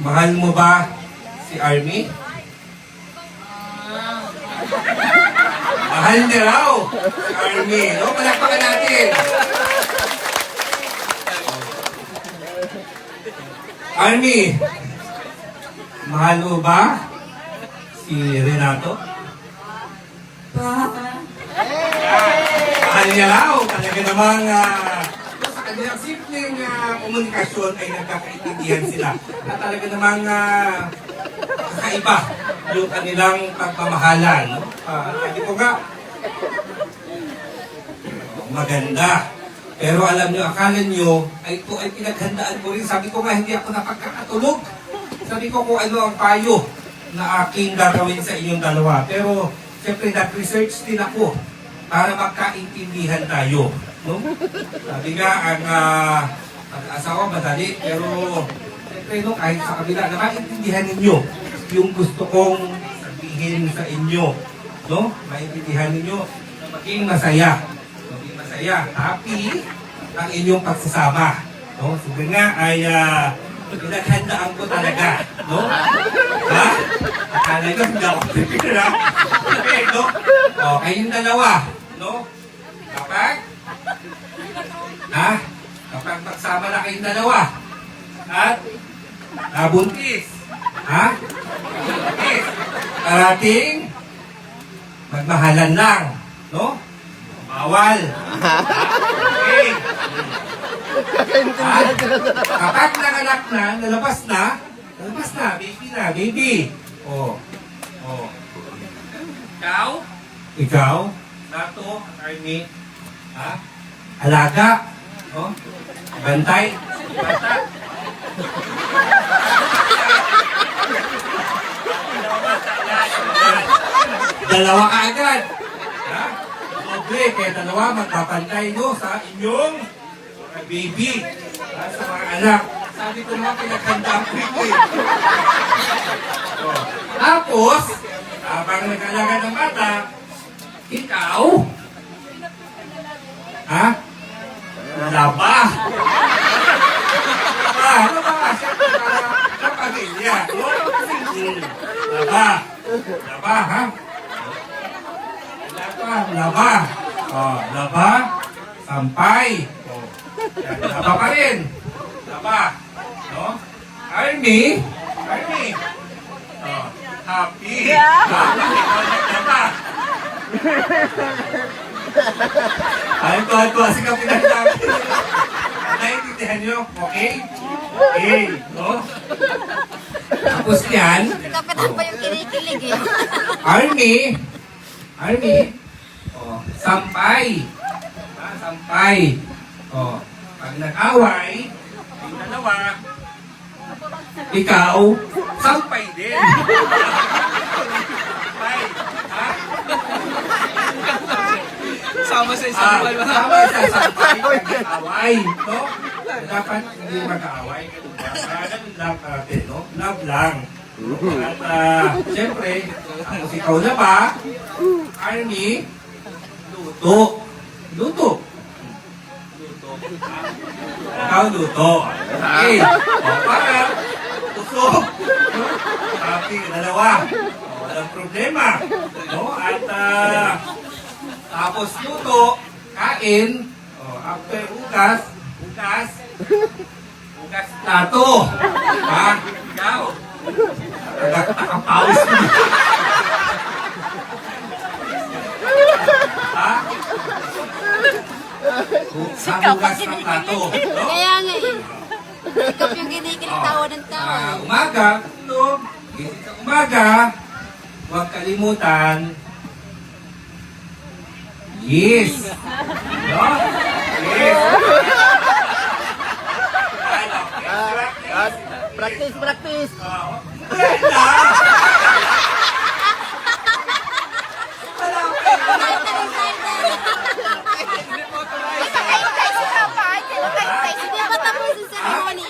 Mahal mo ba si Army? Mahal niya raw si Army. No? Palakpakan natin. Army, mahal mo ba si Renato? Mahal niya raw. Talaga namang sa kanilang simpleng komunikasyon ay nagkakaintindihan sila. At talaga namang kakaiba yung kanilang pagmamahalan. No? Sabi ko nga, maganda. Pero alam niyo, akala niyo, ay ito ay pinaghandaan ko rin. Sabi ko nga, hindi ako napagkakatulog. Sabi ko kung ano ang payo na aking gagawin sa inyong dalawa. Pero, siyempre, nag-research din ako para magkaintindihan tayo. No? Sabi nga, ang asawa madali, pero siyempre, no, kahit sa kabila, na maintindihan ninyo yung gusto kong sabihin sa inyo. No? Maintindihan ninyo na maging masaya. Maging masaya, happy ang inyong pagsasama. No? Sabi nga, ay pinaghandaan ko talaga. No? Ha? Akala nyo, hindi ako prepare, ha? Okay, no? O, kayong dalawa. No? Kapag magsama na kayong dalawa at nabuntis, ha? Buntis. Parating magmahalan lang, no? Bawal. Okay. Kapag nanganak na, nalabas na, baby. Oh. Ikaw, Nato, Army, ha? Alaga, oh? Bantay, bata. Dalawa ka agad. Ha? Doble, kaya dalawa magpapantay nyo sa inyong baby. Ha? Sa mga anak. Sabi ko naman pinaghanda ko ito eh. Tapos, habang nag-alaga ng bata, ikaw, ha? Laba. Ano ba? Sa pamilya. Laba, ha? Laba. Oh, laba. Sampay. Oh. Laba pa rin. Laba. No? Army. Oh, happy. Laba. Ay, tuwa-tuwa si Kapitan namin. Naiintindihan nyo? Okay? Okay. No? Tapos yan. Kapitan pa yung kinikilig eh. Army. Oh, sampay. Sampay. Oh, pag nag-away, yung dalawa, ikaw, sampay din. Sampay. Ha? Sama sa isang buwan. Sama sa sampay, nag-away. No? Dapat hindi mag-away. Ganun lang natin, no? Love lang. At siyempre, tapos ikaw na ba, Army, luto. Ikaw luto. Okay. O, para, usok. No? Happy, dalawa. O, walang problema. No? At, tapos luto, kain. O, after ugas, plato. Ha? Ikaw. Nakapawis mo. Ha? Hugas ng plato. No? Kaya nga eh. Sikap yung kinikilig tawa ng tawa eh. Umaga, tulog. Gising sa umaga, huwag kalimutan. Yes. No? Yes. Practice. Hindi pa tapos yung ceremony.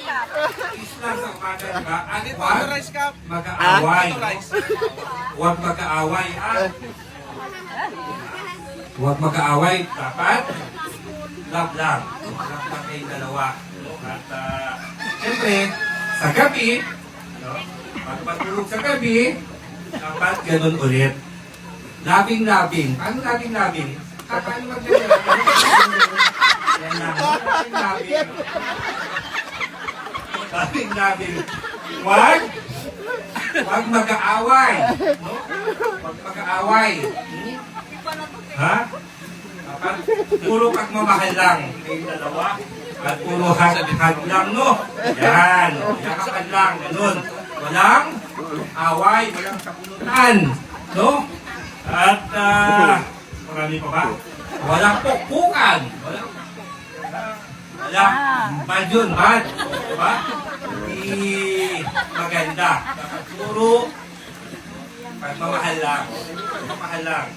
Islam sa umaga, diba? At Huwag huwag rice cup. mag-aaway. Rice. Huwag mag-aaway. Huwag mag-aaway. Dapat love lang. Love lang kayong dalawa. At siyempre, sa gabi, Pag matulog sa gabi, dapat ganun ulit. Labing-labing. Paano labing-labing? Paano mag-labing? Yan lang. Labing-labing. Labing-labing. Wag mag-aaway. No? Wag mag-aaway. Ha? Dapat puro pagmamahal lang. Kayong dalawa. At puro hag-hag lang, no? Yan. Yakapan lang. Ganun. Walang away. Walang kapunutan. No? At, marami pa ba? Walang pukpukan. Walang bad yun, bad. Diba? Hindi maganda. Dapat puro pagmamahal lang. Pagmamahal lang.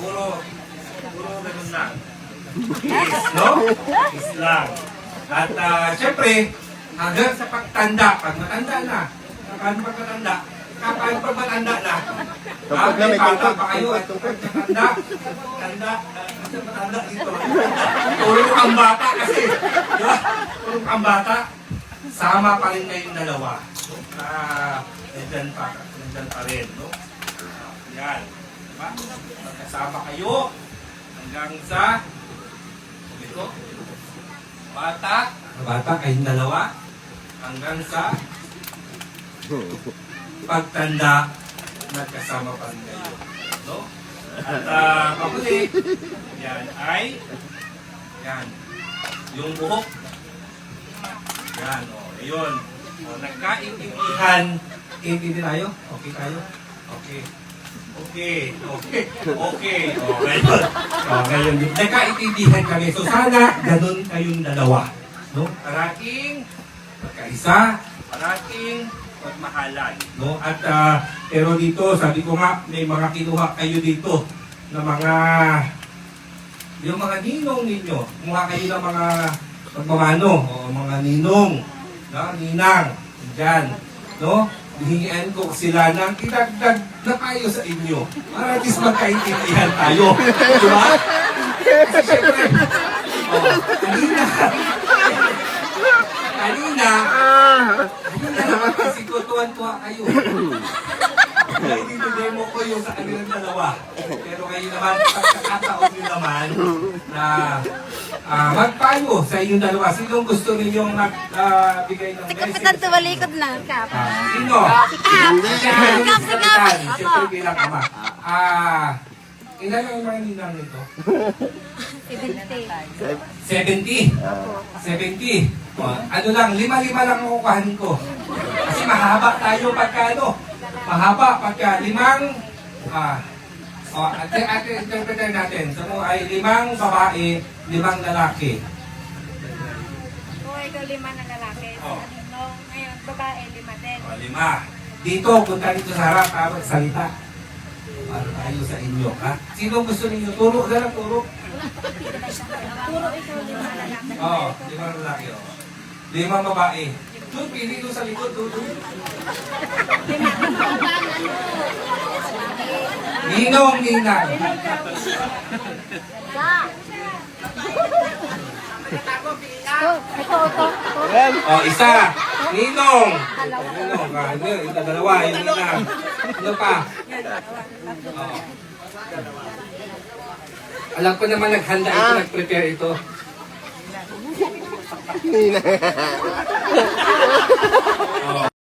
Puro ganun lang. Peace, no? Peace lang. At syempre, hanggang sa pagtanda, pag matanda na, paano pag matanda? Paano pag matanda na? Tungkod na, may bata tungkod. pa kayo at pag matanda dito. Puro ang bata kasi. Di ba? Puro ang bata. Sama pa rin kayong dalawa. Nandyan pa rin, no? Yan. Diba? Magkasama kayo hanggang sa ito. Bata kayong dalawa hanggang sa pagtanda nagkasama pa rin kayo. No? At kapuli, yan ay yung buhok. Yan, ayun. Nagkaintindihan. Intindihan tayo? Okay tayo? Okay. Ngayon. Ngayon. Nagkaintindihan kami. So sana, ganun kayong dalawa. No? Parating magkaisa, parating magmahalan. No? At pero dito, sabi ko nga, may mga kinuha kayo dito na yung mga ninong ninyo. Kumuha kayo ng mga pagmamano o mga ninong, no? Ninang, dyan. No? Hihingian ko sila ng idagdag na tayo sa inyo para at least magkaintindihan tayo. Diba? Kasi syempre, kanina naman kasi ko tuwan-tuwa kayo. Hindi demo ko yung sa kanilang dalawa. Pero kayo naman, pagkakataon nyo naman na magpayo sa inyong dalawa. Sinong gusto ninyong magbigay ng message? Sikat na tumalikod na. Sino? Sikap. Siyempre bilang ama. Ilan ang mga ninang nito? 70. 70. 70. Ano lang, 5 lang ang kukuhanin ko. Kasi mahaba tayo pagka mahaba pagka 5 ate interpretan natin. So ay 5 babae, 5 lalaki. O, ikaw 5 na lalaki. Oh. No, ngayon, babae 5 din. 5. Dito, punta dito sa harap para magsalita. Para tayo sa inyo, ha? Sino gusto ninyo? Turo na lang, turo. Puro ikaw 5 lalaki. Oo, 5 lalaki, 5 babae. Doon, pili doon sa likod, doon. Ninong, ninang. Ito. Isa. Ninong. Ninong. Ito, dalawa. Yung ninang. Ano pa? Alam ko naman naghanda ito, nag-prepare ito.